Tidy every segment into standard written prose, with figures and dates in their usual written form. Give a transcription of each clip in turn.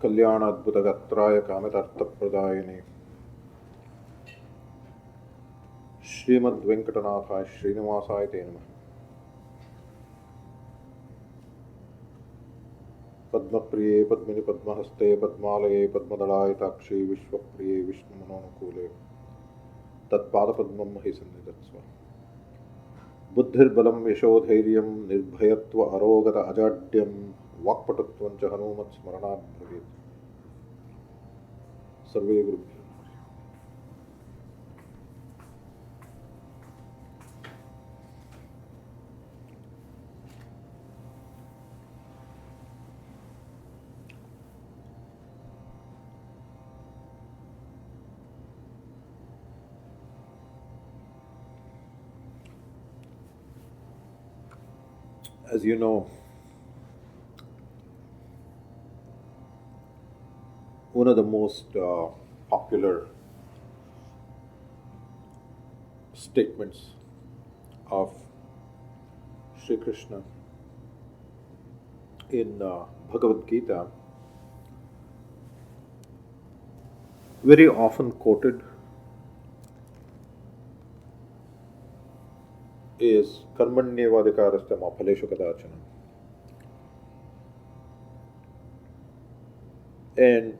कल्याणाद्भुतगात्राय कामितार्थप्रदायिने श्रीमद्वेंकटनाथाय श्रीनिवासाय ते नमः। पद्मप्रिये पद्मिनि पद्महस्ते पद्मालये पद्मदलायताक्षी विश्वप्रिये विष्णुमनोनुकूले तत्पादपद्मं महि सन्निधत्स्व। बुद्धिर्बलं यशोधैर्यं निर्भयत्व अरोगत अजाड्यं वाक्पटुत्वं च हनुमत्स्मरणात् भवेत्। सर्वे गुरुभ्यो। As you know, one of the most popular statements of Shri Krishna in Bhagavad Gita, very often quoted, is karmanyevadhikarasya ma phaleshu kadachana. And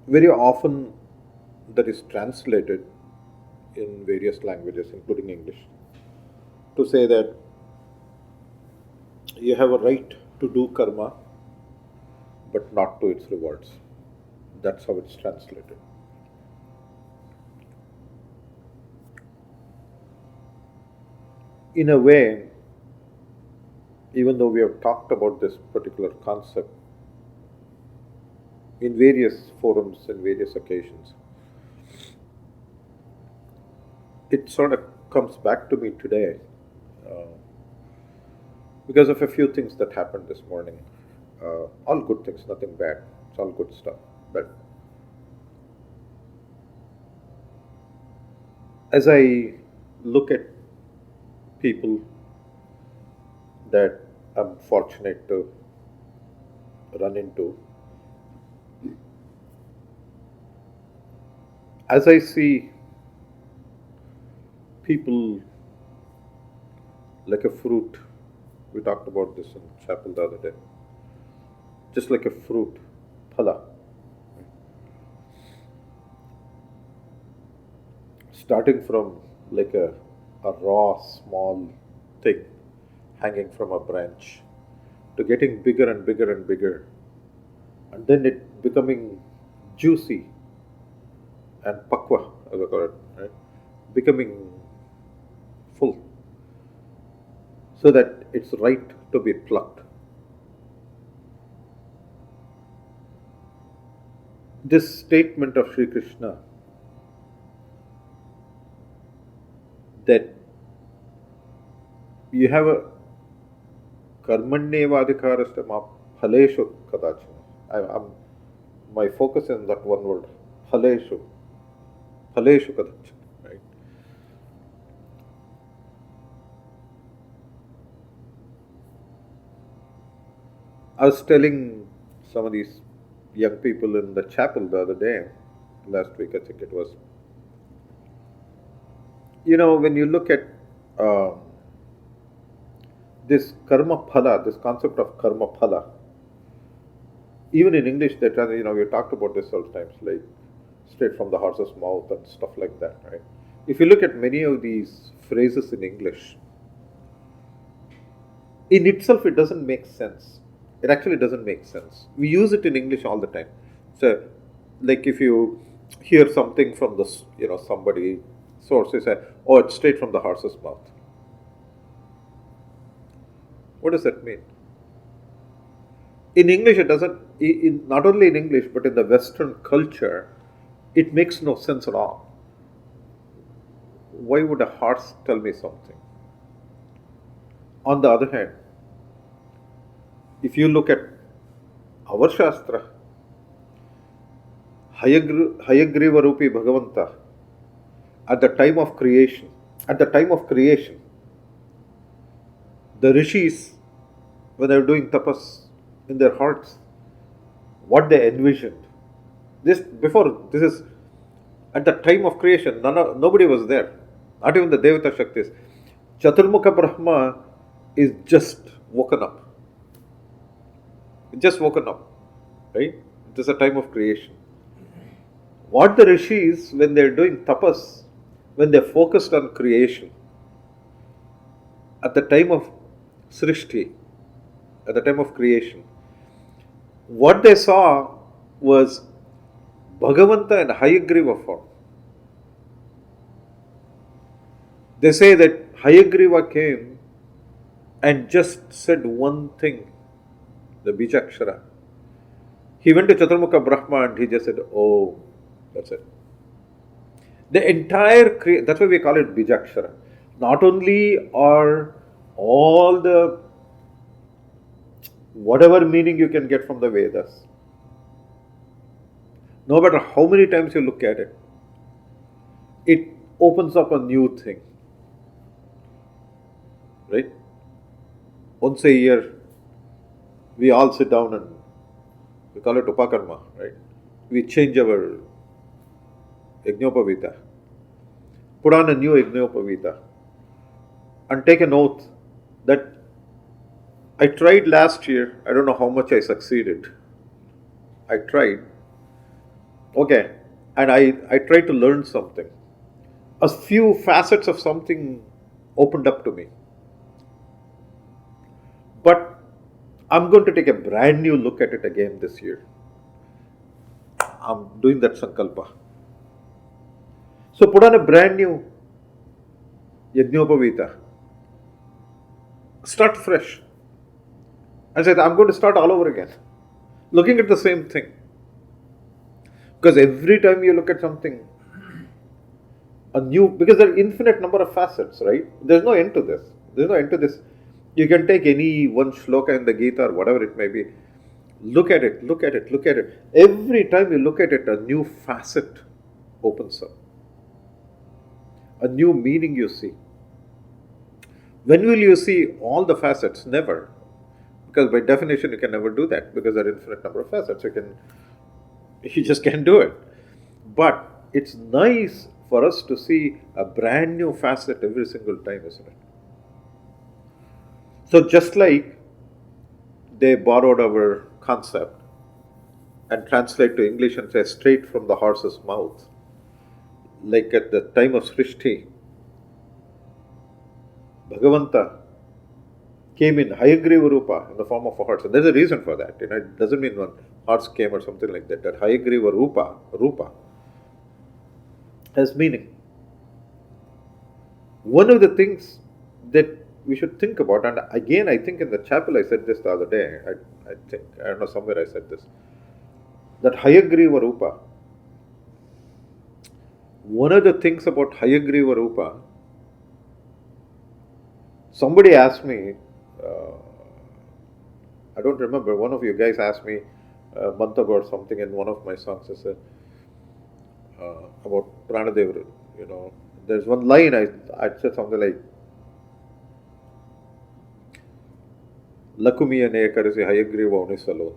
very often that is translated in various languages, including English, to say that you have a right to do karma, but not to its rewards. That's how it's translated. In a way, even though we have talked about this particular concept in various forums and various occasions, it sort of comes back to me today because of a few things that happened this morning. All good things, nothing bad. It's all good stuff. But as I look at people that I'm fortunate to run into, as I see people like a fruit, we talked about this in chapel the other day, just like a fruit, Phala, starting from like a raw, small thing hanging from a branch to getting bigger and bigger and bigger, and then it becoming juicy and pakwa, as I call it, right? Becoming full, so that it's right to be plucked. This statement of Shri Krishna that you have a karmanyevadhikarasya ma phaleshu kadachana. My focus is on that one word, phaleshu kadachana, right? I was telling some of these young people in the chapel the other day, last week I think it was, when you look at this karma phala, this concept of karma phala, even in English, we talked about this all times, like straight from the horse's mouth and stuff like that, right? If you look at many of these phrases in English, in itself it doesn't make sense. It actually doesn't make sense. We use it in English all the time. So, like if you hear something from this, somebody source, you say, "Oh, it's straight from the horse's mouth." What does that mean? In English, it doesn't. Not only in English, but in the Western culture, it makes no sense at all. Why would a horse tell me something? On the other hand, if you look at our Shastra, Hayagriva Rupi Bhagavanta, at the time of creation, the rishis, when they were doing tapas, in their hearts, what they envisioned. This is at the time of creation, nobody was there, not even the Devata Shaktis. Chaturmukha Brahma is just woken up. Just woken up, right? It is a time of creation. What the rishis, when they're doing tapas, when they're focused on creation, at the time of Srishti, at the time of creation, what they saw was Bhagavanta and Hayagriva form. They say that Hayagriva came and just said one thing, the Bijakshara. He went to Chaturmukha Brahma and he just said, "Oh," that's it. The entire that's why we call it Bijakshara. Not only are all the whatever meaning you can get from the Vedas, no matter how many times you look at it, it opens up a new thing. Right? Once a year, we all sit down and we call it Upakarma, right? We change our Yajnopavita, put on a new Yajnopavita, and take an oath that I tried last year, I don't know how much I succeeded. I tried. Okay, and I tried to learn something. A few facets of something opened up to me. But I'm going to take a brand new look at it again this year. I'm doing that sankalpa. So put on a brand new Yajnopavita. Start fresh. And say, I'm going to start all over again. Looking at the same thing. Because every time you look at something, because there are infinite number of facets, right? There's no end to this. There's no end to this. You can take any one shloka in the Gita or whatever it may be. Look at it, look at it, look at it. Every time you look at it, a new facet opens up. A new meaning you see. When will you see all the facets? Never. Because by definition you can never do that because there are infinite number of facets. You just can't do it. But it's nice for us to see a brand new facet every single time, isn't it? So just like they borrowed our concept and translate to English and say straight from the horse's mouth, like at the time of Srishti, Bhagavanta came in Hayagriva Rupa in the form of a horse. And there's a reason for that. It doesn't mean one horse came or something like that. That Hayagriva Rupa has meaning. One of the things that we should think about, and again I think in the chapel I said this the other day, I don't know, somewhere I said this, that Hayagriva Rupa, one of the things about Hayagriva Rupa, somebody asked me, I don't remember, one of you guys asked me a month ago or something in one of my songs, I said, about Pranadev, there's one line I said something like, Lakumiya ne karisi Hayagriva unisalo.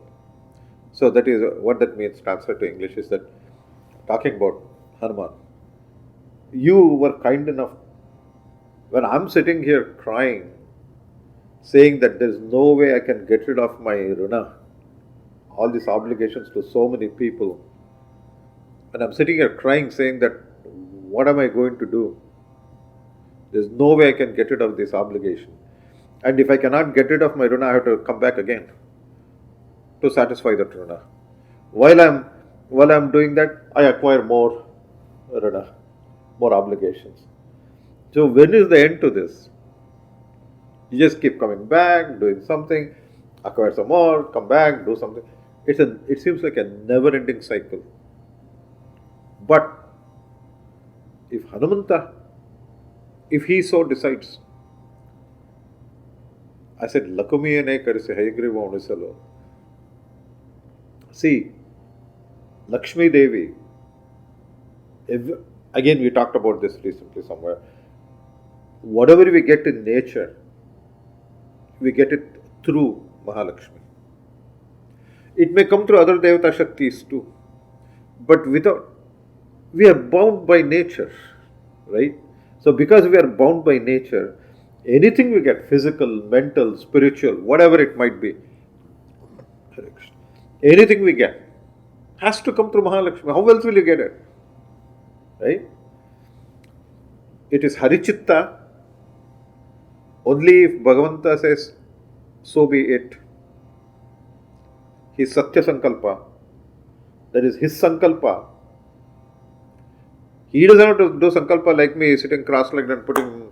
So that is what that means, translated to English, is that talking about Hanuman. You were kind enough, when I'm sitting here crying, saying that there's no way I can get rid of my runa, all these obligations to so many people, and I'm sitting here crying saying that what am I going to do? There's no way I can get rid of this obligation. And if I cannot get rid of my runa, I have to come back again to satisfy that runa. While I'm doing that, I acquire more runa, more obligations. So when is the end to this? You just keep coming back, doing something, acquire some more, come back, do something. It seems like a never-ending cycle. But if Hanumanta, if he so decides, I said, Lakumiya ne karisi Hayagriva unisalo. See, Lakshmi Devi, again we talked about this recently somewhere. Whatever we get in nature, we get it through Mahalakshmi. It may come through other Devata Shaktis too. But we are bound by nature, right? So because we are bound by nature, anything we get, physical, mental, spiritual, whatever it might be, anything we get has to come through Mahalakshmi. How else will you get it? Right? It is Harichitta only if Bhagavanta says, so be it. His Satya Sankalpa, that is his Sankalpa. He doesn't have to do Sankalpa like me, sitting cross-legged and putting,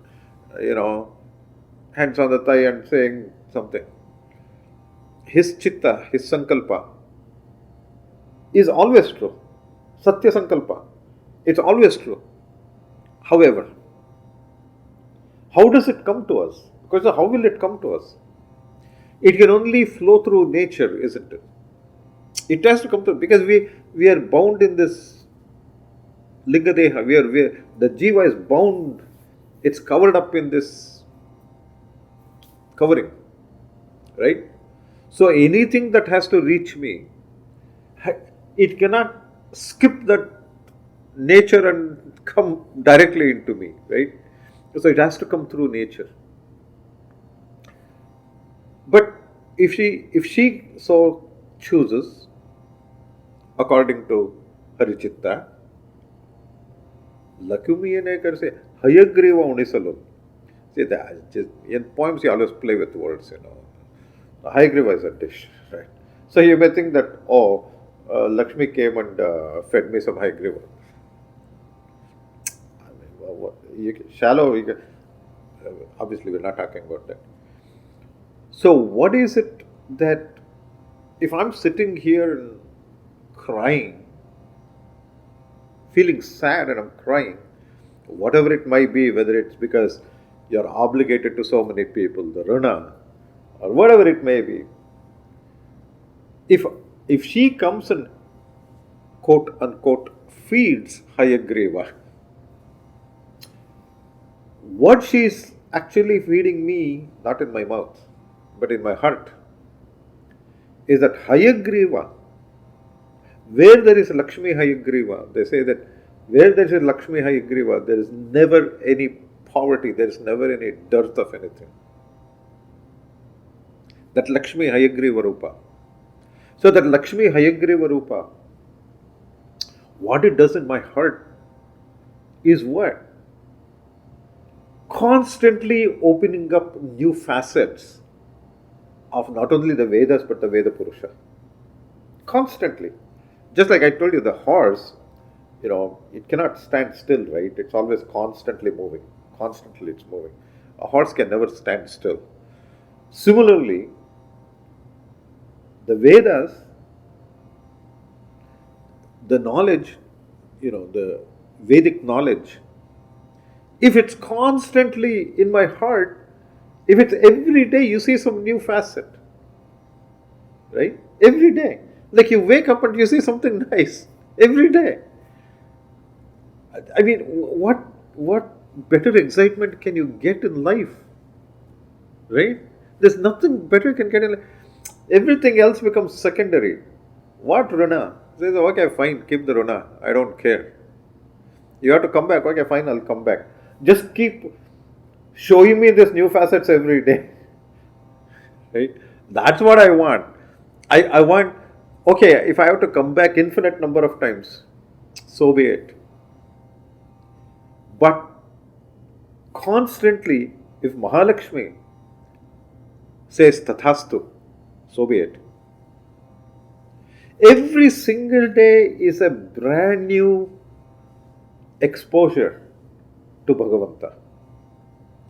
hands on the thigh and saying something. His Chitta, his Sankalpa is always true. Satya Sankalpa. It's always true. However, how does it come to us? Because how will it come to us? It can only flow through nature, isn't it? It has to come through, because we are bound in this Lingadeha. The Jiva is bound, it's covered up in this covering, right? So anything that has to reach me, it cannot skip that nature and come directly into me, right? So it has to come through nature. But if she so chooses, according to Harichitta, Lakshmi say Hayagriva Unisalum. See that in poems you always play with words, Hayagriva is a dish, right? So you may think that, Lakshmi came and fed me some Hayagriva. Shallow, obviously we're not talking about that. So what is it that, if I'm sitting here and crying, feeling sad and I'm crying, whatever it might be, whether it's because you're obligated to so many people, the Rana, or whatever it may be, if she comes and quote unquote feeds Hayagriva, what she's actually feeding me, not in my mouth, but in my heart, is that Hayagriva, where there is Lakshmi Hayagriva, they say that where there is a Lakshmi Hayagriva, there is never any poverty, there is never any dearth of anything. That Lakshmi Hayagriva Rupa. So that Lakshmi Hayagriva Rupa, what it does in my heart is what? Constantly opening up new facets of not only the Vedas but the Veda Purusha. Constantly. Just like I told you, the horse, it cannot stand still, right? It's always constantly moving. Constantly it's moving. A horse can never stand still. Similarly, the Vedas, the knowledge, the Vedic knowledge, if it's constantly in my heart, if it's every day you see some new facet, right? Every day. Like you wake up and you see something nice. Every day. I mean, what better excitement can you get in life? Right? There's nothing better can get in life. Everything else becomes secondary. What Rana? Says, okay, fine, keep the Rana. I don't care. You have to come back. Okay, fine, I'll come back. Just keep showing me these new facets every day. Right? That's what I want. I want, okay, if I have to come back infinite number of times, so be it. But constantly, if Mahalakshmi says Tathastu, so be it. Every single day is a brand new exposure to Bhagavanta.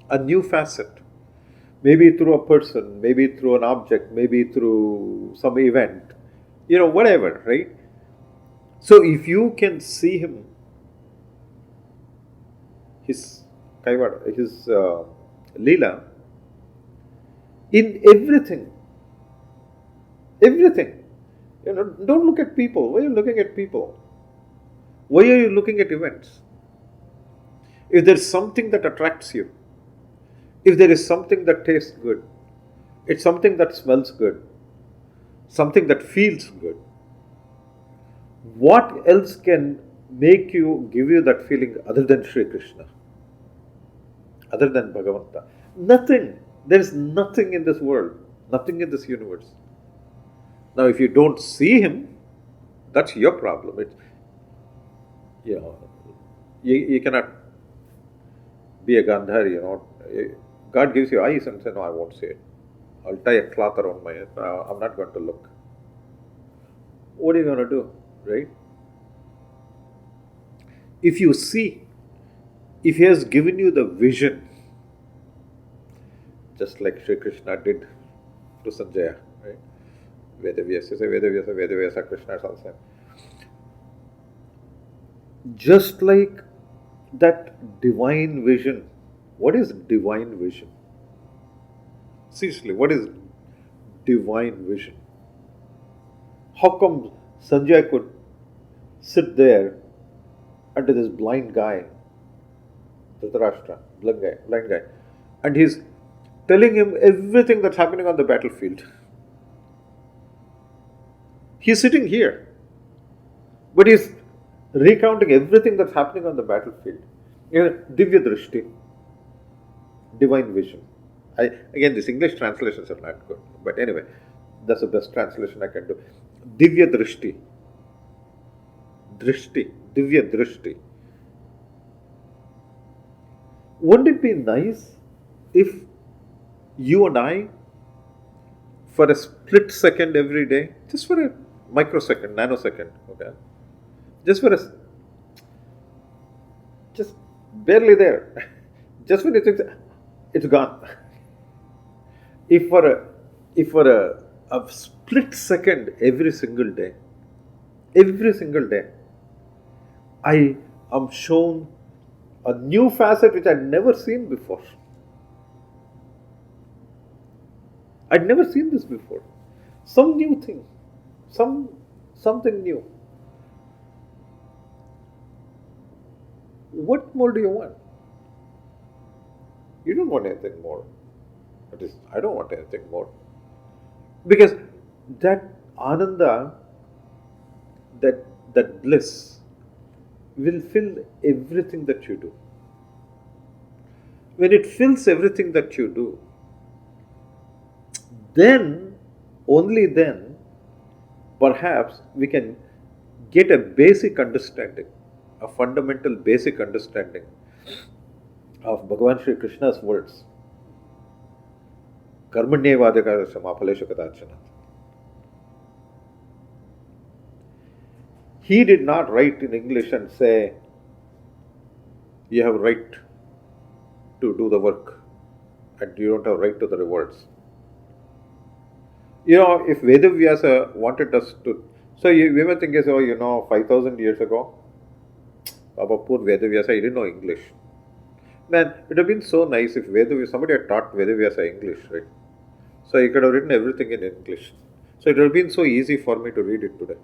A new facet. Maybe through a person, maybe through an object, maybe through some event. Whatever, right? So if you can see him, his Leela, in everything. Everything. Don't look at people. Why are you looking at people? Why are you looking at events? If there's something that attracts you, if there is something that tastes good, it's something that smells good, something that feels good. What else can give you that feeling other than Shri Krishna, other than Bhagavanta? Nothing. There is nothing in this world, nothing in this universe. Now, if you don't see him, that's your problem. It's, you know, you cannot be a Gandhari. God gives you eyes and say, no, I won't see it. I'll tie a cloth around my head. I'm not going to look. What are you going to do, right? If you see, if he has given you the vision, just like Shri Krishna did to Sanjaya, right? Vedavyasa, Krishna is also. Just like that divine vision. What is divine vision? Seriously, what is divine vision? How come Sanjay could sit there under this blind guy, Dhritarashtra, blind guy, and he's telling him everything that's happening on the battlefield? He's sitting here, but he's recounting everything that's happening on the battlefield. Divya Drishti, divine vision. Again, these English translations are not good, but anyway, that's the best translation I can do. Divya Drishti. Drishti. Divya Drishti. Wouldn't it be nice if you and I, for a split second every day, just for a microsecond, nanosecond, okay, just barely there, just when it's gone. If for a split second every single day, I am shown a new facet which I'd never seen before. I'd never seen this before. Some new thing, something new. What more do you want? You don't want anything more. At least I don't want anything more. Because that ananda, that bliss will fill everything that you do. When it fills everything that you do, then, only then, perhaps we can get a basic understanding, a fundamental basic understanding of Bhagavan Shri Krishna's words. Karmanyevadikara phaleshu kadachana. He did not write in English and say, you have right to do the work and you don't have right to the rewards. If Vedavyasa wanted us to, so we may think, 5,000 years ago, Baba, poor Vedavyasa, he didn't know English. Man, it would have been so nice if somebody had taught Vedavyasa English, right? So he could have written everything in English. So it would have been so easy for me to read it today.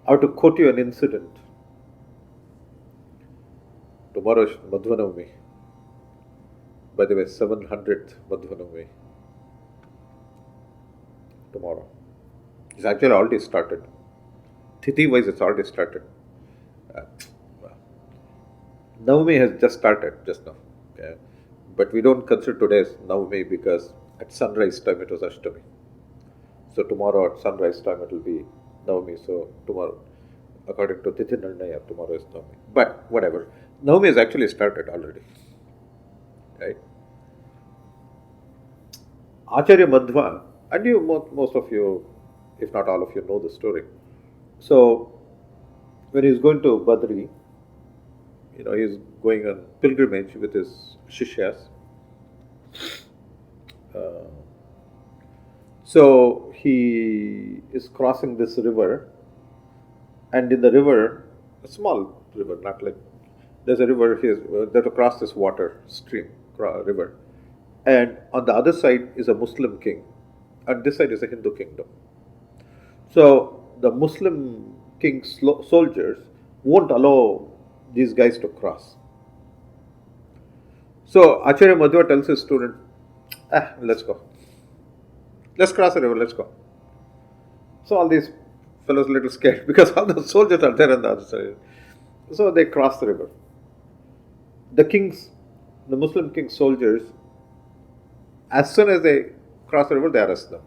I have to quote you an incident. Tomorrow is Madhvanavami. By the way, 700th Madhvanavami. Tomorrow. It's actually already started. Tithi wise, it's already started. Navami has just started, just now. Okay? But we don't consider today as Navami because at sunrise time it was Ashtami. So tomorrow at sunrise time it will be Navami. So tomorrow, according to Tithi Nirnaya, tomorrow is Navami. But whatever. Navami has actually started already. Right? Acharya Madhva, and most of you, if not all of you, know the story. So, when he's going to Badri, he's going on pilgrimage with his Shishyas. So, he is crossing this river, and in the river, a small river, not like, there's a river, they have to cross this river. And on the other side is a Muslim king, and this side is a Hindu kingdom. So, the Muslim king's soldiers won't allow these guys to cross. So Acharya Madhva tells his student, let's go. Let's cross the river, let's go. So all these fellows a little scared because all the soldiers are there on the other side. So they cross the river. The king's, the Muslim king's soldiers, as soon as they cross the river, they arrest them.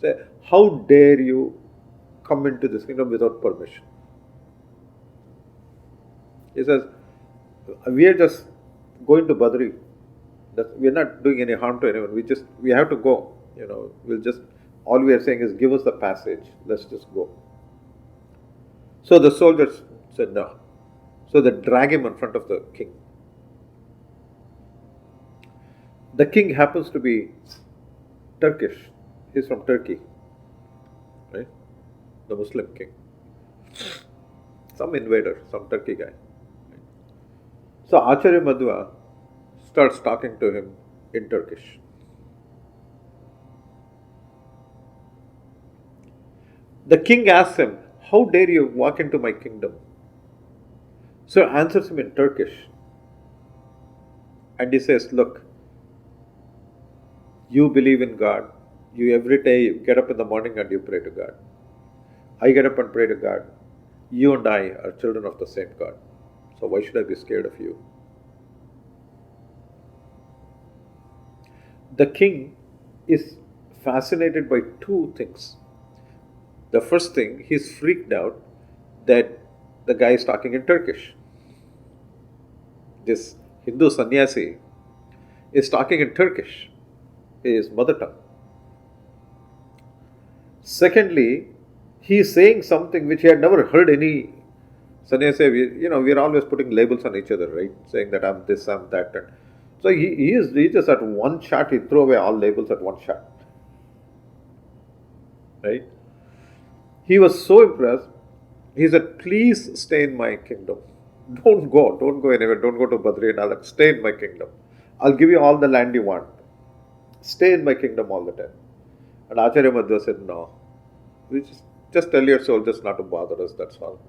Say, how dare you come into this kingdom without permission? He says, we are just going to Badri. We are not doing any harm to anyone. We have to go. All we are saying is give us the passage. Let's just go. So the soldiers said no. So they drag him in front of the king. The king happens to be Turkish. He's from Turkey. Right? The Muslim king. Some invader, some Turkey guy. So Acharya Madhva starts talking to him in Turkish. The king asks him, how dare you walk into my kingdom? So answers him in Turkish. And he says, look, you believe in God. You every day you get up in the morning and you pray to God. I get up and pray to God. You and I are children of the same God. So why should I be scared of you? The king is fascinated by two things. The first thing, he's freaked out that the guy is talking in Turkish. This Hindu sannyasi is talking in Turkish, his mother tongue. Secondly, he is saying something which he had never heard any sannyasi. We are always putting labels on each other, right? Saying that I'm this, I'm that. And so he just at one shot, he threw away all labels at one shot. Right? He was so impressed. He said, please stay in my kingdom. Don't go anywhere. Don't go to Badri and all that. Stay in my kingdom. I'll give you all the land you want. Stay in my kingdom all the time. And Acharya Madhva said, no. We just tell your soldiers not to bother us, that's all.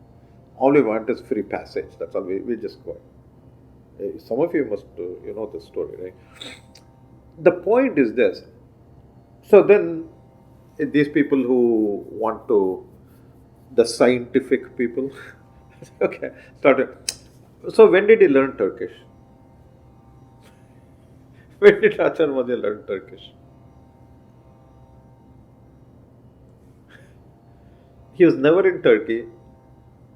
All we want is free passage. That's all. We just go. Some of you must know this story, right? The point is this. So then, these people who want to, the scientific people, okay, started. So when did he learn Turkish? When did Acharya Madhva learn Turkish? He was never in Turkey.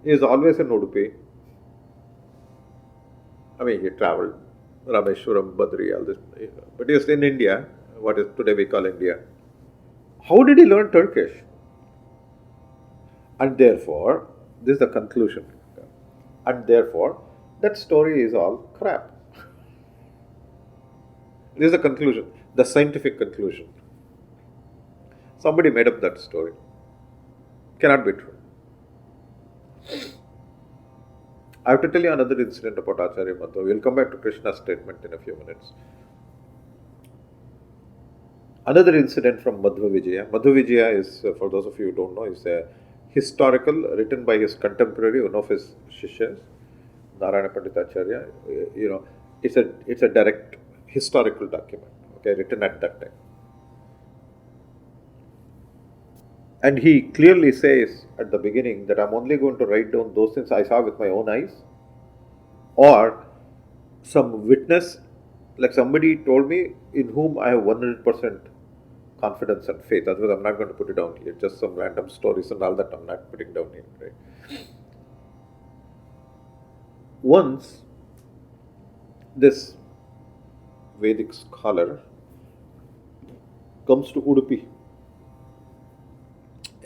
He was always in Udupi. I mean, he traveled Rameshwaram, Badri, all this. But he was in India, what is today we call India. How did he learn Turkish? And therefore, this is the conclusion. And therefore, that story is all crap. This is the conclusion, the scientific conclusion. Somebody made up that story. Cannot be true. I have to tell you another incident about Acharya Madhva. We'll come back to Krishna's statement in a few minutes. Another incident from Madhva Vijaya. Madhva Vijaya is, for those of you who don't know, is a historical written by his contemporary, one of his shishyas, Narayana Panditacharya. It's a direct historical document, okay, written at that time. And he clearly says at the beginning that I'm only going to write down those things I saw with my own eyes, or some witness, like somebody told me, in whom I have 100% confidence and faith. Otherwise, I'm not going to put it down here. Just some random stories and all that I'm not putting down here. Right? Once, this Vedic scholar comes to Udupi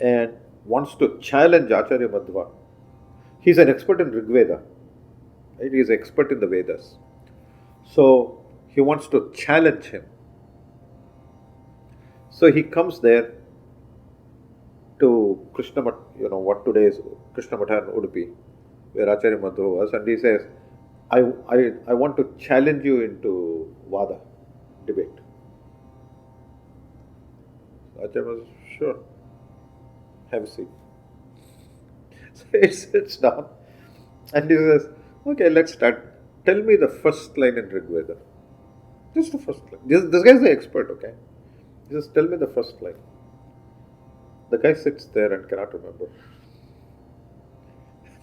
and wants to challenge Acharya Madhva. He's an expert in Rig Veda. Right? He's an expert in the Vedas. So he wants to challenge him. So he comes there to Krishna Mat, what today is Krishna Matha in Udupi, where Acharya Madhva was, and he says, I want to challenge you into Vada, debate. So Acharya was, sure, have a seat. So he sits down and he says, okay, let's start. Tell me the first line in Rig Veda. Just the first line. This guy is the expert, okay? He says, tell me the first line. The guy sits there and cannot remember.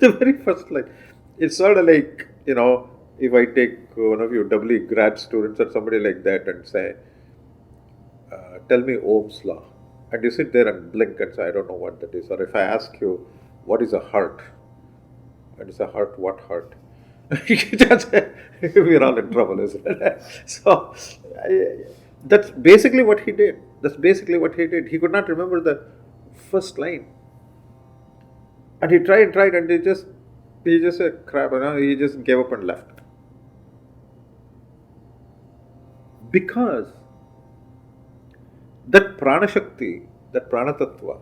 The very first line. It's sort of like, if I take one of you doubly grad students or somebody like that and say, tell me Ohm's law. And you sit there and blink and say, I don't know what that is. Or if I ask you, what is a heart? And you say, heart, what heart? We're all in trouble, isn't it? So, that's basically what he did. He could not remember the first line. And he tried, and he just said, crap, he just gave up and left. Because that prana shakti, that prana tattva,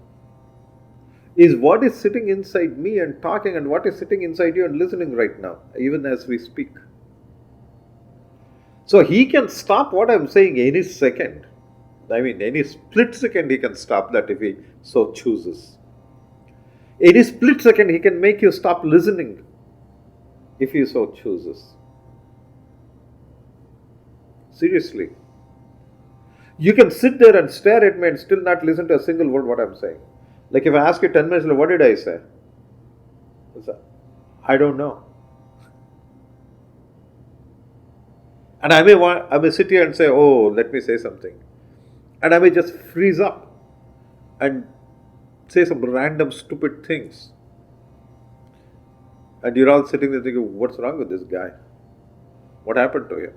is what is sitting inside me and talking, and what is sitting inside you and listening right now, even as we speak. So he can stop what I'm saying any second. I mean, any split second he can stop that if he so chooses. Any split second he can make you stop listening if he so chooses. Seriously. You can sit there and stare at me and still not listen to a single word what I'm saying. Like if I ask you 10 minutes later, what did I say? I don't know. And I may sit here and say, oh, let me say something. And I may just freeze up and say some random stupid things. And you're all sitting there thinking, what's wrong with this guy? What happened to him?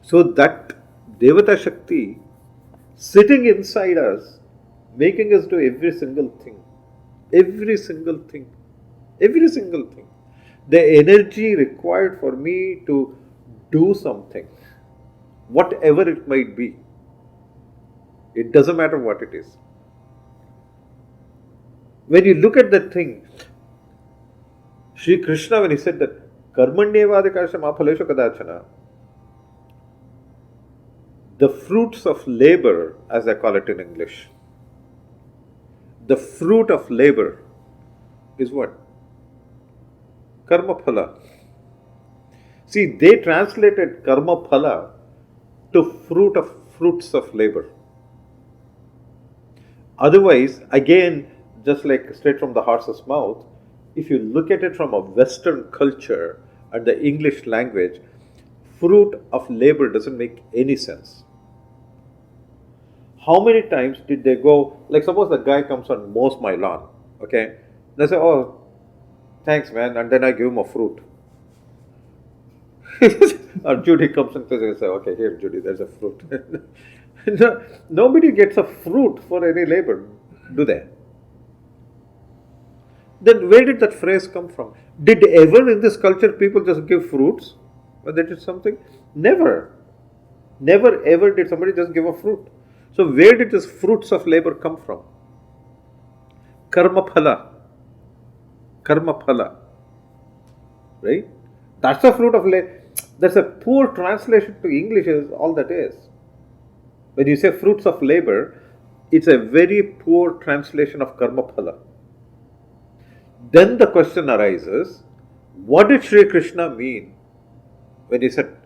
So that Devata Shakti sitting inside us, making us do every single thing. The energy required for me to do something, whatever it might be. It doesn't matter what it is. When you look at that thing, Shri Krishna, when he said that, Karmanyevadikasya ma phaleshu kadachana, the fruits of labor, as I call it in English, the fruit of labor is what? Karma phala. See, they translated karma phala to fruits of labor. Otherwise, again, just like straight from the horse's mouth, if you look at it from a Western culture and the English language, fruit of labor doesn't make any sense. How many times did they go, like suppose the guy comes and mows my lawn, okay? They say, oh, thanks man, and then I give him a fruit. Or Judy comes and says, okay, here Judy, there's a fruit. No, nobody gets a fruit for any labor, do they? Then where did that phrase come from? Did ever in this culture people just give fruits when they did something? Never. Never ever did somebody just give a fruit. So where did this fruits of labor come from? Karma phala. Right? That's the fruit of labor. That's a poor translation to English is all that is. When you say fruits of labor, it's a very poor translation of karma phala. Then the question arises, what did Shri Krishna mean when he said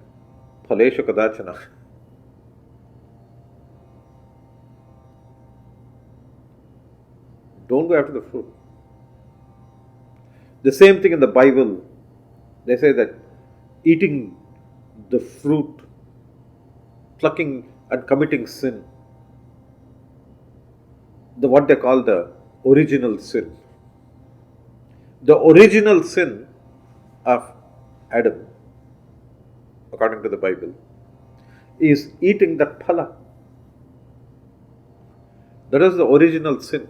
phaleshu kadachana? Don't go after the fruit. The same thing in the Bible. They say that eating the fruit, plucking and committing sin, what they call the original sin. The original sin of Adam, according to the Bible, is eating that phala. That is the original sin.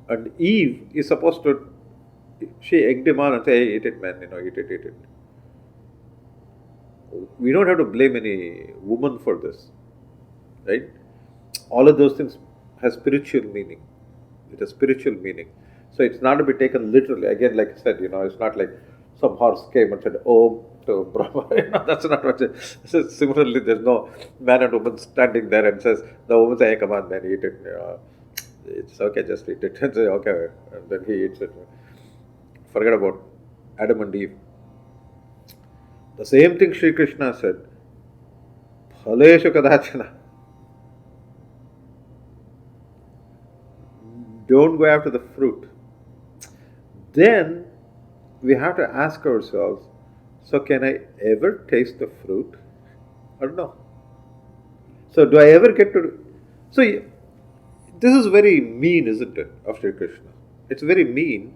And Eve is supposed to, she egged him on and say, hey, eat it man, eat it. We don't have to blame any woman for this, right? All of those things have spiritual meaning. It has spiritual meaning. So it's not to be taken literally. Again, like I said, it's not like some horse came and said, oh, to Brahma. That's not what it is. Similarly, there's no man and woman standing there and says, the woman says, hey, come on, man, eat it. It's okay, just eat it. And say, okay, and then he eats it. Forget about Adam and Eve. The same thing Shri Krishna said, Phaleshu kadachana. Don't go after the fruit. Then we have to ask ourselves, so can I ever taste the fruit or no? So do I ever get to... So this is very mean, isn't it, of Shri Krishna? It's very mean.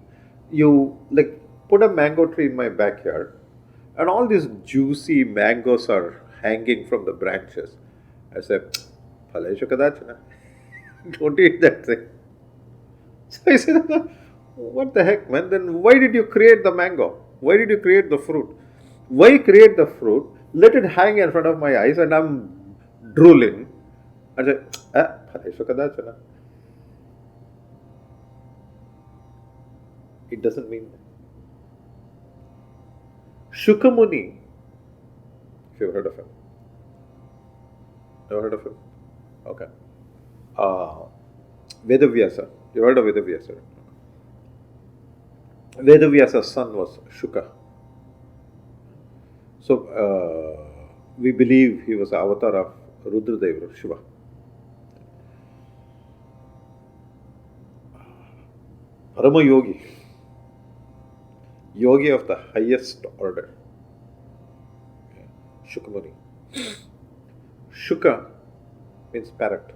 You like put a mango tree in my backyard and all these juicy mangoes are hanging from the branches. I said, Phaleshu kadachana. Don't eat that thing. So I said, what the heck, man? Then why did you create the mango? Why did you create the fruit? Why create the fruit? Let it hang in front of my eyes and I'm drooling. I said, Phaleshu kadachana. It doesn't mean that. Shukamuni, if you've heard of him. Never heard of him? Okay. Vedavyasa. You heard of Vedavyasa? Vedavyasa's son was Shuka. So, we believe he was the avatar of Rudradeva, Shiva. Parama Yogi. Yogi of the highest order. Shukamuni. Shuka means parrot.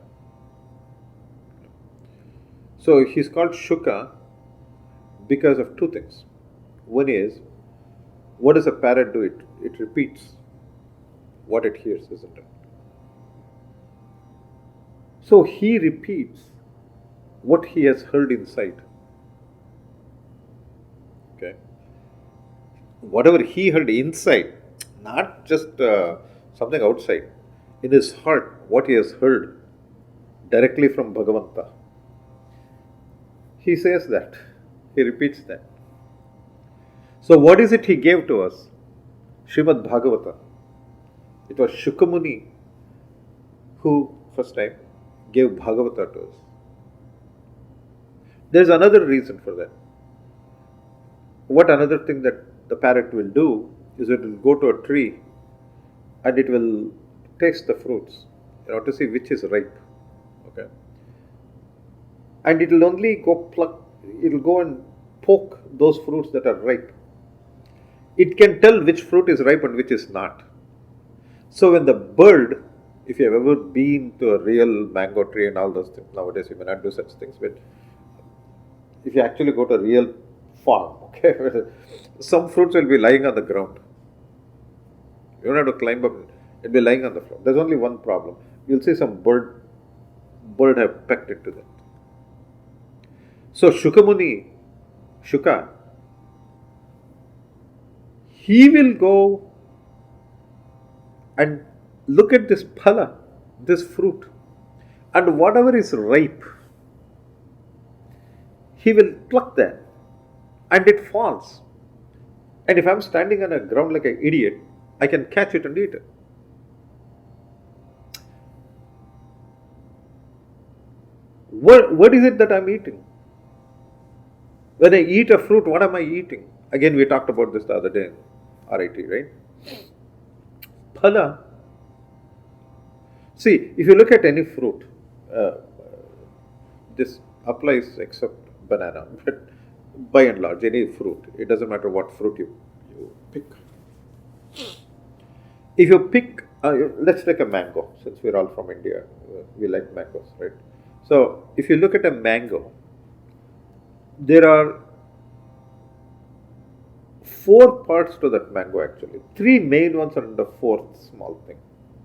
So he's called Shuka because of two things. One is, what does a parrot do? It repeats what it hears, isn't it? So he repeats what he has heard inside. Okay. Whatever he heard inside, not just something outside, in his heart, what he has heard directly from Bhagavanta. He says that, he repeats that. So what is it he gave to us? Srimad Bhagavata. It was Shukamuni who first time gave Bhagavata to us. There's another reason for that. What another thing that the parrot will do is it will go to a tree and it will taste the fruits, to see which is ripe. Okay. And it will only it will go and poke those fruits that are ripe. It can tell which fruit is ripe and which is not. So when the bird, if you have ever been to a real mango tree and all those things, nowadays you may not do such things, but if you actually go to a real farm, okay, some fruits will be lying on the ground. You don't have to climb up, it'll be lying on the floor. There's only one problem. You'll see some bird have pecked it to that. So Shukamuni, Shuka, he will go and look at this phala, this fruit, and whatever is ripe, he will pluck that and it falls. And if I'm standing on a ground like an idiot, I can catch it and eat it. What is it that I'm eating? When I eat a fruit, what am I eating? Again, we talked about this the other day in RIT, right? Phala. See, if you look at any fruit, this applies except banana, but by and large, any fruit, it doesn't matter what fruit you pick. If you pick, let's take a mango, since we're all from India, we like mangoes, right? So, if you look at a mango, there are 4 parts to that mango actually. 3 main ones and the 4th small thing,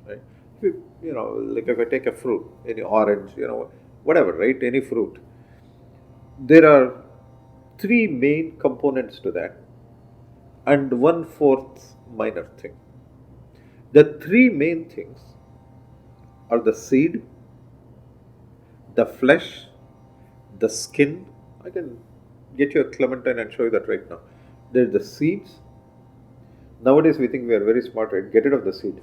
right? Like if I take a fruit, any orange, whatever, right? Any fruit. There are 3 main components to that and 1/4 minor thing. The 3 main things are the seed, the flesh, the skin. I can get you a clementine and show you that right now. There's the seeds. Nowadays we think we are very smart, right? Get rid of the seed.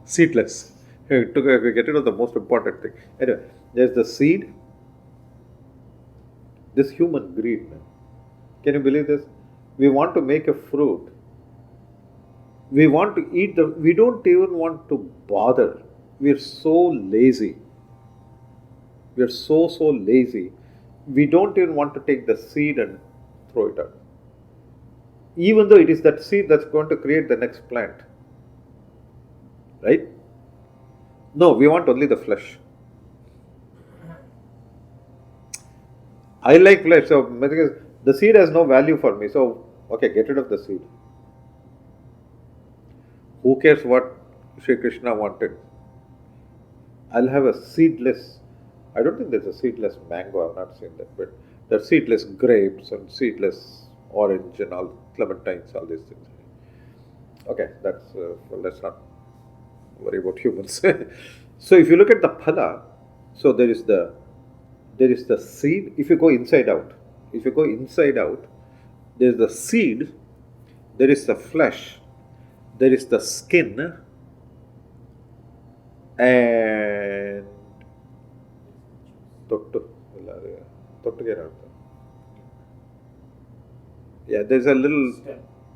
Seedless. We get rid of the most important thing. Anyway, there's the seed. This human greed, man. Can you believe this? We want to make a fruit We want to eat we don't even want to bother. We're so lazy. We're so lazy. We don't even want to take the seed and throw it out. Even though it is that seed that's going to create the next plant. Right? No, we want only the flesh. I like flesh, so because the seed has no value for me. So, okay, get rid of the seed. Who cares what Shri Krishna wanted? I'll have a seedless. I don't think there's a seedless mango. I've not seen that, but there's seedless grapes and seedless orange and all clementines, all these things. Okay, that's let's not worry about humans. So if you look at the phala, so there is the seed. If you go inside out, there is the seed, there is the flesh, there is the skin, and yeah, there's a little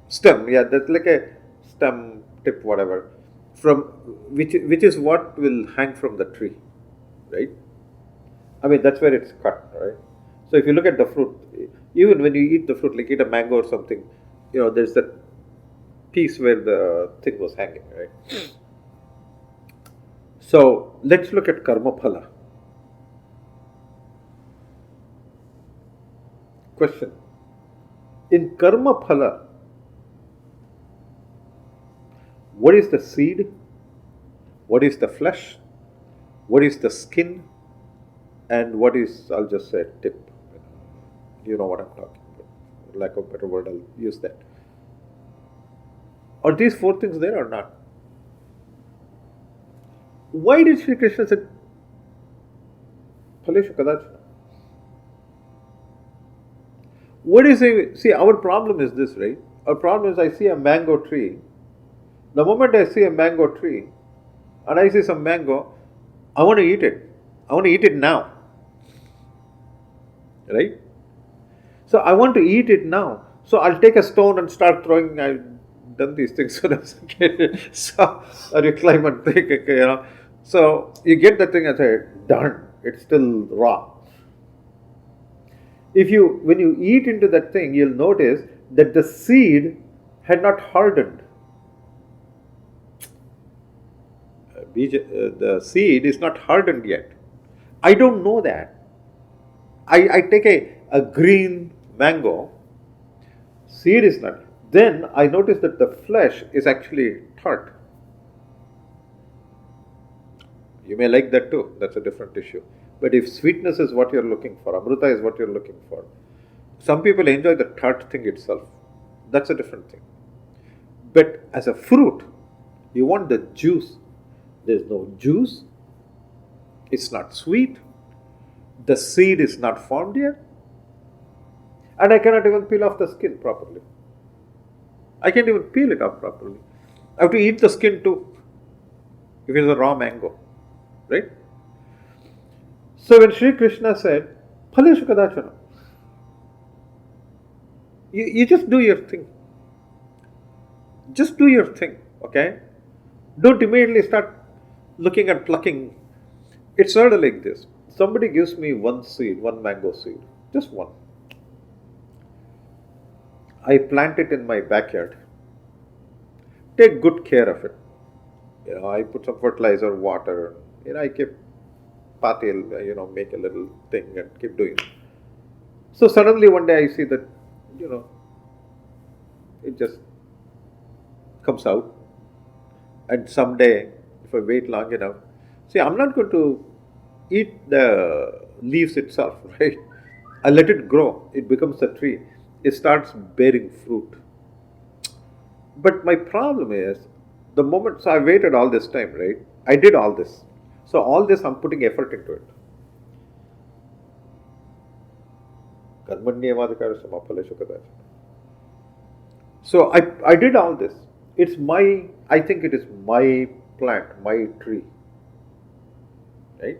stem. Yeah, that's like a stem tip, whatever, from which is what will hang from the tree, right? I mean, that's where it's cut, right? So if you look at the fruit, even when you eat the fruit, like eat a mango or something, there's that piece where the thing was hanging, right? So let's look at karma phala. Question. In karma phala, what is the seed? What is the flesh? What is the skin? And what is, I'll just say, tip. You know what I'm talking about. For lack of a better word, I'll use that. Are these four things there or not? Why did Shri Krishna say, Phaleshu kadachana? What is it? See, our problem is this, right? Our problem is I see a mango tree. The moment I see a mango tree and I see some mango, I want to eat it. I want to eat it now. Right? So I want to eat it now. So I'll take a stone and start throwing. I've done these things when I was a kid. So, or you climb and take it, So you get the thing and say, darn, it's still raw. When you eat into that thing, you'll notice that the seed had not hardened. The seed is not hardened yet. I don't know that. I take a green mango, seed is not. Then I notice that the flesh is actually tart. You may like that too, that's a different issue. But if sweetness is what you're looking for, amrita is what you're looking for, some people enjoy the tart thing itself. That's a different thing. But as a fruit, you want the juice. There's no juice. It's not sweet. The seed is not formed yet. And I cannot even peel off the skin properly. I can't even peel it off properly. I have to eat the skin too, if it's a raw mango. Right? So when Shri Krishna said, Phaleshu kadachana, you just do your thing. Just do your thing, okay? Don't immediately start looking at plucking. It's sort of like this. Somebody gives me one seed, one mango seed, just one. I plant it in my backyard. Take good care of it. I put some fertilizer, water. I keep patil, make a little thing and keep doing it. So suddenly one day I see that, it just comes out. And someday, if I wait long enough, see, I'm not going to eat the leaves itself, right? I let it grow. It becomes a tree. It starts bearing fruit. But my problem is, so I waited all this time, right? I did all this. So all this, I'm putting effort into it. So I did all this. I think it is my plant, my tree. Right?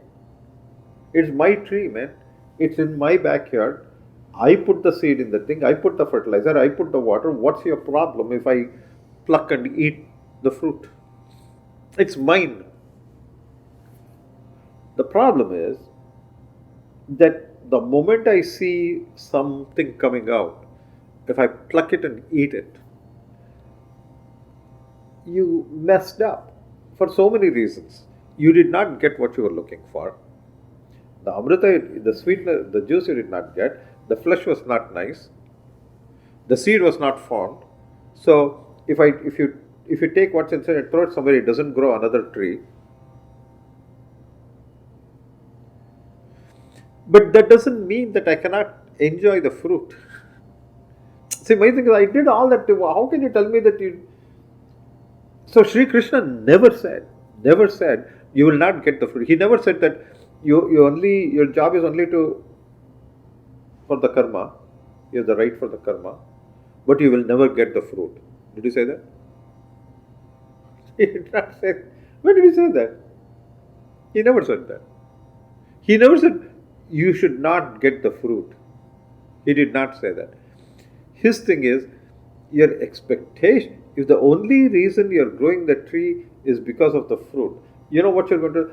It's my tree, man. It's in my backyard. I put the seed in the thing. I put the fertilizer. I put the water. What's your problem if I pluck and eat the fruit. It's mine. The problem is that the moment I see something coming out, if I pluck it and eat it, you messed up for so many reasons. You did not get what you were looking for. The amrita, the sweetness, the juice you did not get. The flesh was not nice. The seed was not formed. So if you take what's inside and throw it somewhere, it doesn't grow another tree. But that doesn't mean that I cannot enjoy the fruit. See, my thing is, I did all that. How can you tell me that you? So Shri Krishna never said, you will not get the fruit. He never said that your job is only for the karma. You have the right for the karma, but you will never get the fruit. Did he say that? He did not say. When did he say that? He never said that. He never said you should not get the fruit. He did not say that. His thing is, your expectation, if the only reason you're growing the tree is because of the fruit, you know what you're going to,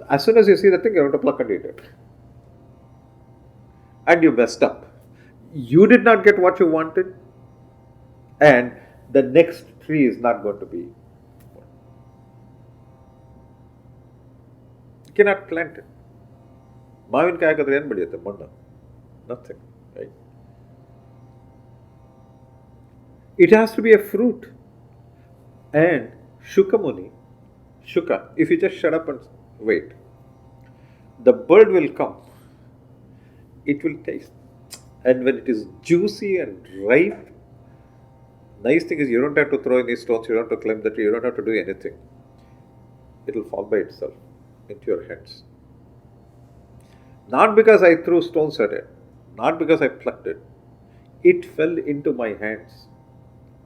as soon as you see the thing, you're going to pluck and eat it. And you messed up. You did not get what you wanted, and the next tree is not going to be. You cannot plant it. ಮಾವಿನಕಾಯಿ ಹಾಕಿದ್ರೆ ಏನು ಬೆಳೆಯುತ್ತೆ? ಮಣ್ಣು. Nothing. Right? It has to be a fruit. And Shuka, if you just shut up and wait, the bird will come. It will taste. And when it is juicy and ripe, nice thing is you don't have to throw any stones, you don't have to climb the tree, you don't have to do anything. It will fall by itself into your hands. Not because I threw stones at it, not because I plucked it. It fell into my hands.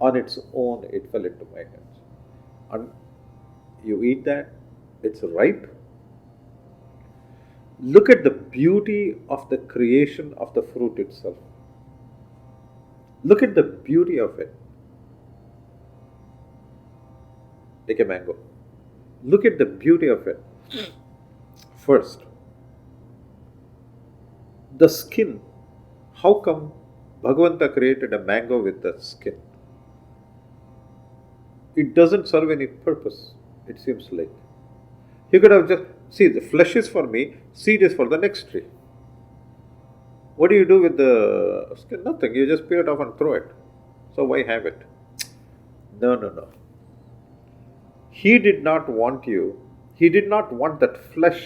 On its own, it fell into my hands. And you eat that, it's ripe. Look at the beauty of the creation of the fruit itself. Look at the beauty of it. Take a mango. Look at the beauty of it. First, the skin. How come Bhagavanta created a mango with the skin? It doesn't serve any purpose, it seems like. He could have just, see, the flesh is for me, seed is for the next tree. What do you do with the skin? Nothing. You just peel it off and throw it. So why have it? No. He did not want that flesh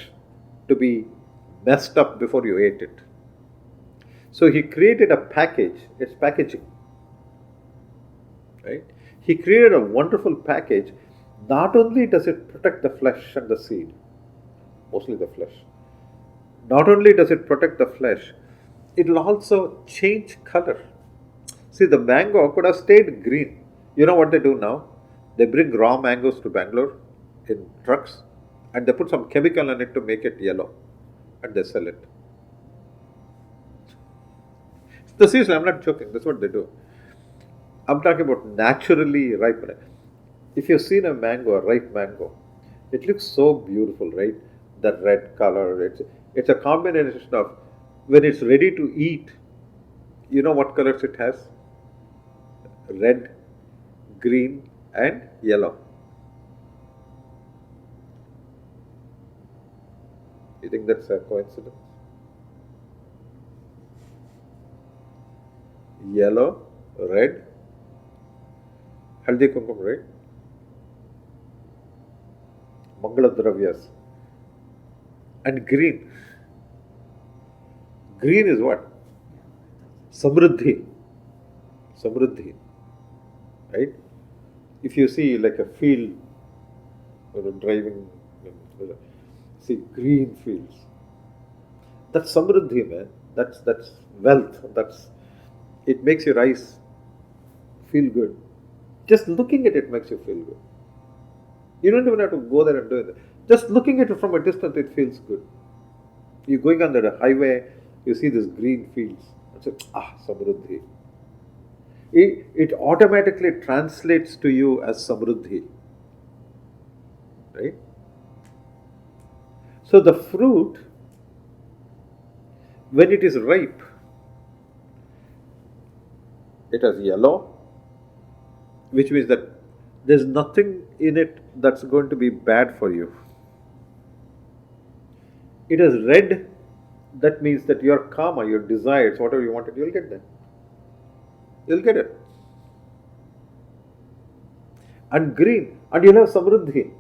to be messed up before you ate it. So he created a package, it's packaging. Right? He created a wonderful package. Not only does it protect the flesh and the seed, mostly the flesh. Not only does it protect the flesh, it will also change color. See, the mango could have stayed green. You know what they do now? They bring raw mangoes to Bangalore in trucks and they put some chemical in it to make it yellow and they sell it. Seriously, I'm not joking. That's what they do. I'm talking about naturally ripe. If you've seen a ripe mango, it looks so beautiful, right? The red color. It's a combination of, when it's ready to eat, you know what colors it has? Red, green, and yellow. You think that's a coincidence? Yellow, red, haldi kumkum, right? Mangala dravyas. And green. Green is what? Samruddhi. Right? If you see like a field, driving, see green fields. That's Samruddhi, man. That's wealth. It makes your eyes feel good. Just looking at it makes you feel good. You don't even have to go there and do it. Just looking at it from a distance, it feels good. You're going on the highway, you see these green fields. It's like, Samruddhi. it automatically translates to you as samruddhi, right? So the fruit, when it is ripe, it is yellow, which means that there's nothing in it that's going to be bad for you. It is red, that means that your karma, your desires, whatever you wanted, you'll get that. You'll get it. And green, and you'll have samruddhi.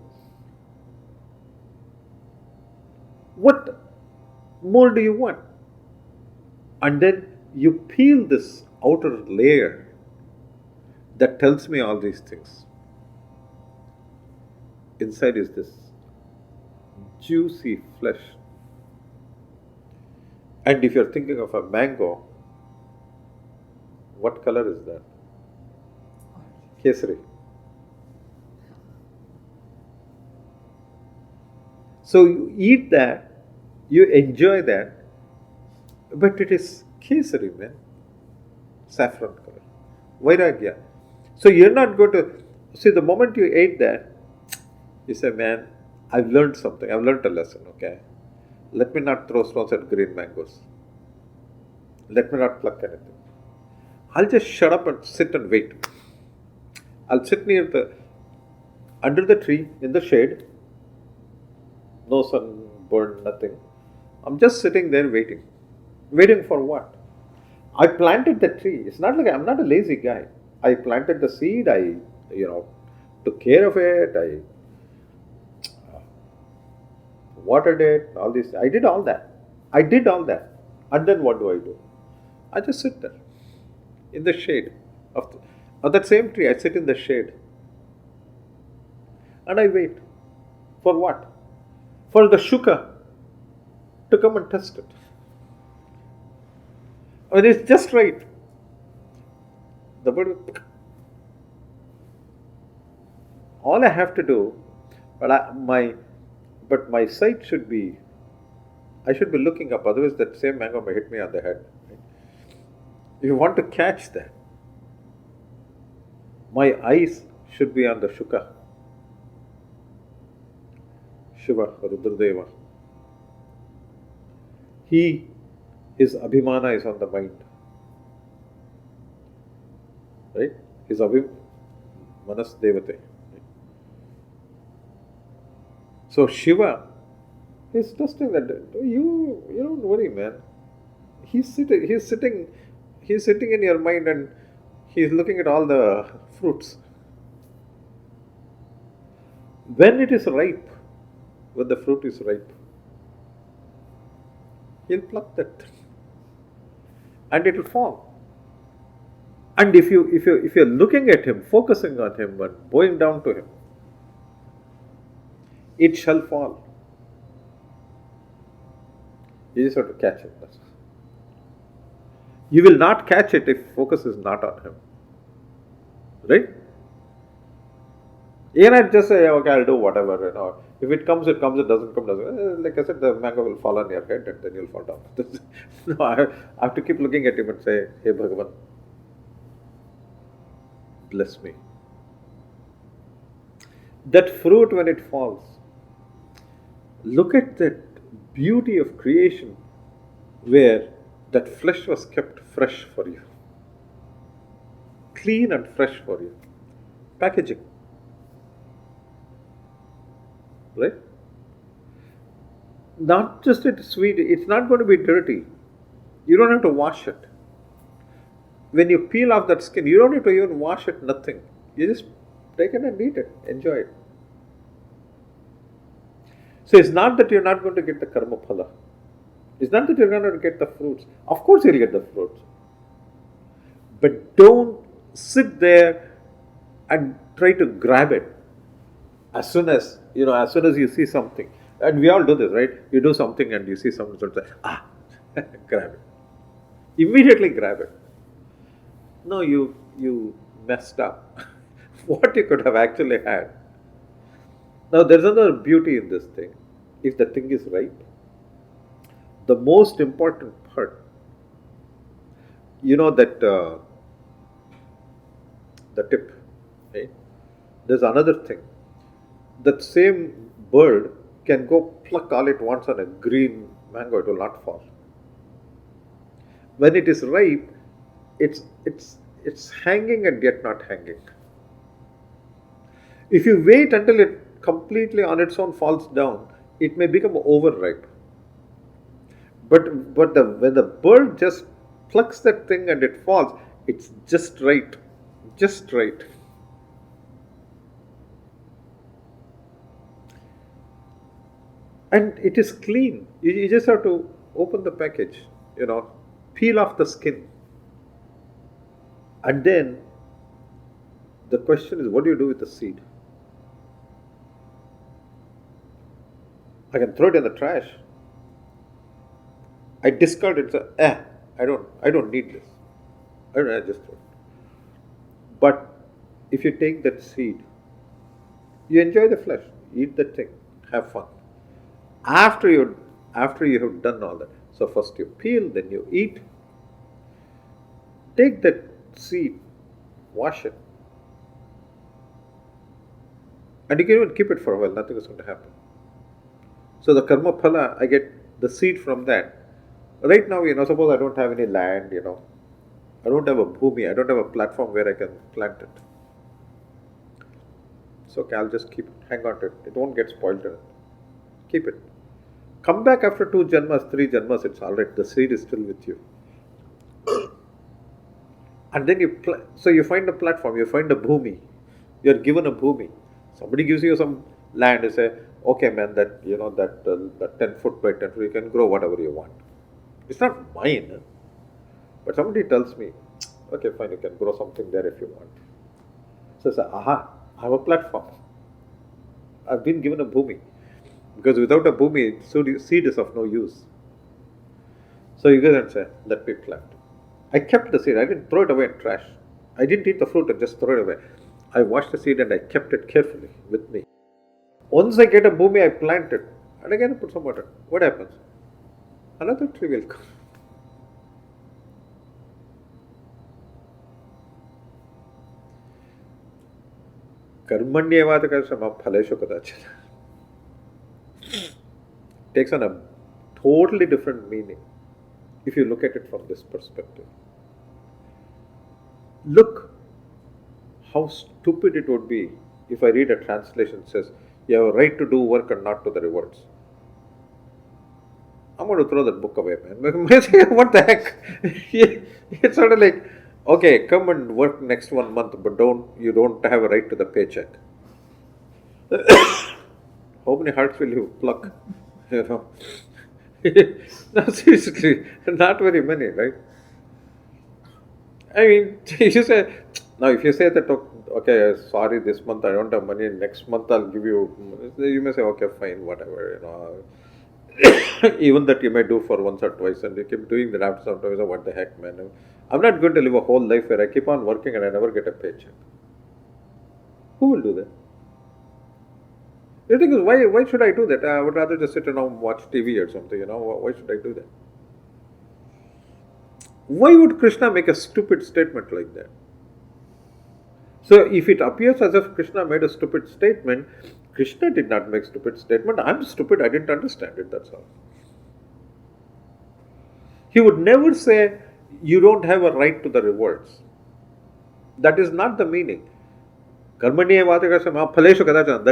What more do you want? And then you peel this outer layer that tells me all these things. Inside is this juicy flesh. And if you're thinking of a mango, what color is that? Kesari. So you eat that, you enjoy that, but it is kesari, man. Saffron color. Vairagya. So you're not going to see the moment you ate that, you say, man, I've learned something. I've learned a lesson, okay? Let me not throw stones at green mangoes. Let me not pluck anything. I'll just shut up and sit and wait. I'll sit under the tree, in the shade. No sunburn, nothing. I'm just sitting there waiting. Waiting for what? I planted the tree. It's not like I'm not a lazy guy. I planted the seed. I took care of it. I watered it. All this. I did all that. And then what do? I just sit there in the shade of that same tree. I sit in the shade and I wait. For what? For the shuka to come and test it. I mean, it's just right. The bird. All I have to do, but my sight should be. I should be looking up. Otherwise, that same mango may hit me on the head. Right? If you want to catch that, my eyes should be on the shuka. Shiva, Rudradeva. His abhimana is on the mind. Right? His manas devate. So Shiva is testing that. You don't worry, man. He's sitting in your mind and he's looking at all the fruits. When it is ripe, when the fruit is ripe, he'll pluck that and it will fall. And if you're looking at him, focusing on him and bowing down to him, it shall fall. You just have to catch it. You will not catch it if focus is not on him. Right? You cannot just say, okay, I'll do whatever. If it comes, it comes. It doesn't come, doesn't. Like I said, the mango will fall on your head and then you'll fall down. No, I have to keep looking at him and say, hey Bhagavan, bless me. That fruit when it falls, look at that beauty of creation where that flesh was kept fresh for you. Clean and fresh for you. Packaging. Right? Not just it sweet, it's not going to be dirty. You don't have to wash it. When you peel off that skin, you don't have to even wash it, nothing. You just take it and eat it, enjoy it. So it's not that you're not going to get the karma phala. It's not that you're going to get the fruits. Of course you'll get the fruits. But don't sit there and try to grab it. As soon as you see something, and we all do this, right? You do something and you see something, so grab it. Immediately grab it. No, you messed up. What you could have actually had. Now there's another beauty in this thing. If the thing is ripe, the most important part, that the tip. Right? There's another thing. That same bird can go pluck all it wants on a green mango, it will not fall. When it is ripe, it's hanging and yet not hanging. If you wait until it completely on its own falls down, it may become overripe. But when the bird just plucks that thing and it falls, it's just right, just right. And it is clean. You just have to open the package, peel off the skin. And then the question is, what do you do with the seed? I can throw it in the trash. I discard it. I don't need this. I just throw it. But if you take that seed, you enjoy the flesh, eat the thing, have fun. After you have done all that, so first you peel, then you eat. Take that seed, wash it, and you can even keep it for a while. Nothing is going to happen. So the karma phala, I get the seed from that. Right now, suppose I don't have any land, I don't have a bhumi, I don't have a platform where I can plant it. So okay, I'll just keep it, hang on to it. It won't get spoiled. Keep it. Come back after 2 janmas, 3 janmas, it's alright. The seed is still with you. And then you find a platform, you find a bhumi. You're given a bhumi. Somebody gives you some land, you say, okay man, that 10 foot by 10 foot, you can grow whatever you want. It's not mine. But somebody tells me, okay fine, you can grow something there if you want. So I say, I have a platform. I've been given a bhumi. Because without a bhumi, seed is of no use. So you go and say, let me plant. I kept the seed. I didn't throw it away in trash. I didn't eat the fruit and just throw it away. I washed the seed and I kept it carefully with me. Once I get a bhumi, I plant it. And again I put some water. What happens? Another tree will come. Karmanyevadakasama phaleshu kadachana. Takes on a totally different meaning if you look at it from this perspective. Look how stupid it would be if I read a translation that says, you have a right to do work and not to the rewards. I'm going to throw that book away, man. What the heck? It's sort of like, okay, come and work next 1 month, but you don't have a right to the paycheck. How many hearts will you pluck? No, seriously, not very many, right? I mean, if you say that, okay, sorry, this month I don't have money, next month I'll give you, you may say, okay, fine, whatever, Even that you may do for once or twice, and you keep doing that after some time, what the heck, man. I'm not going to live a whole life where I keep on working and I never get a paycheck. Who will do that? The thing is, why should I do that? I would rather just sit and watch TV or something, Why should I do that? Why would Krishna make a stupid statement like that? So if it appears as if Krishna made a stupid statement, Krishna did not make a stupid statement. I'm stupid, I didn't understand it, that's all. He would never say, you don't have a right to the rewards. That is not the meaning. Karmanyevadakasama phaleshu kadachana.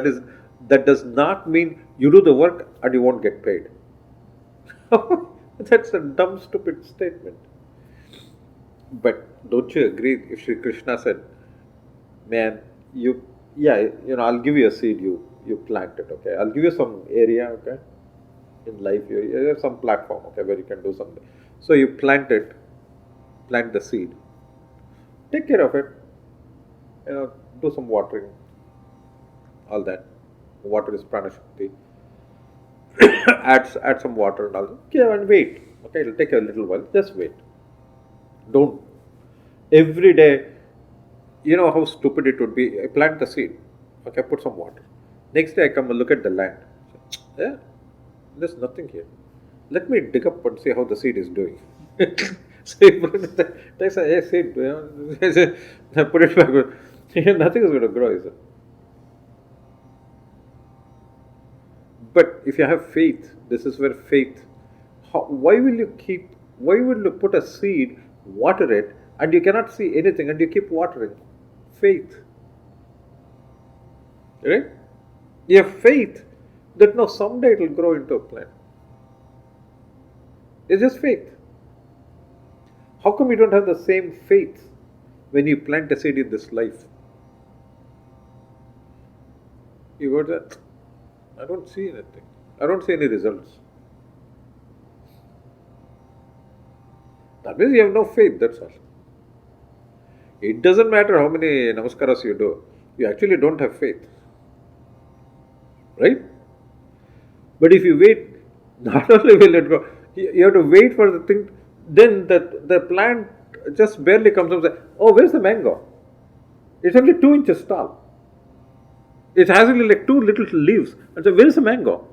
That does not mean you do the work and you won't get paid. That's a dumb, stupid statement. But don't you agree if Shri Krishna said, man, I'll give you a seed, you plant it, okay? I'll give you some area, okay? In life, you have some platform, okay, where you can do something. So you plant the seed. Take care of it. Do some watering. All that. Water is prana shakti. add some water and all. Okay, and wait. Okay, it'll take a little while. Just wait. Don't. Every day, you know how stupid it would be. I plant the seed. Okay, put some water. Next day I come and look at the land. Yeah, there's nothing here. Let me dig up and see how the seed is doing. So they say, hey seed, put it back. Nothing is going to grow, is it? But if you have faith, this is where faith. Why will you put a seed, water it, and you cannot see anything, and you keep watering? Faith, right? You have faith that no, someday it will grow into a plant. It's just faith. How come you don't have the same faith when you plant a seed in this life? You go that, I don't see anything. I don't see any results. That means you have no faith, that's all. It doesn't matter how many namaskaras you do, you actually don't have faith. Right? But if you wait, not only will it go, you have to wait for the thing, then the plant just barely comes up and says, oh, where's the mango? It's only 2 inches tall. It has only like 2 little leaves. And so, where is the mango?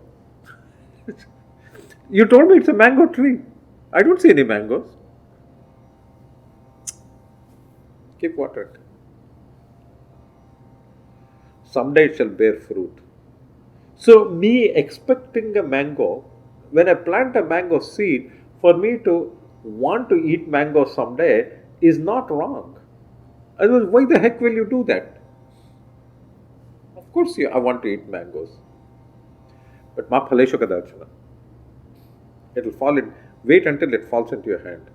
You told me it's a mango tree. I don't see any mangoes. Keep watering. Someday it shall bear fruit. So, me expecting a mango, when I plant a mango seed, for me to want to eat mango someday is not wrong. Otherwise, why the heck will you do that? Of course, I want to eat mangoes. But ma phaleshu kadachana. It will fall in, wait until it falls into your hand.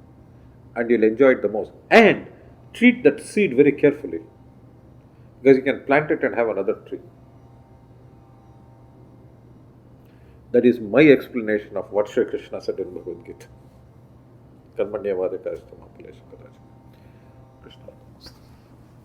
And you'll enjoy it the most. And treat that seed very carefully. Because you can plant it and have another tree. That is my explanation of what Shri Krishna said in Bhagavad Gita. Karmanyavadika Krishna.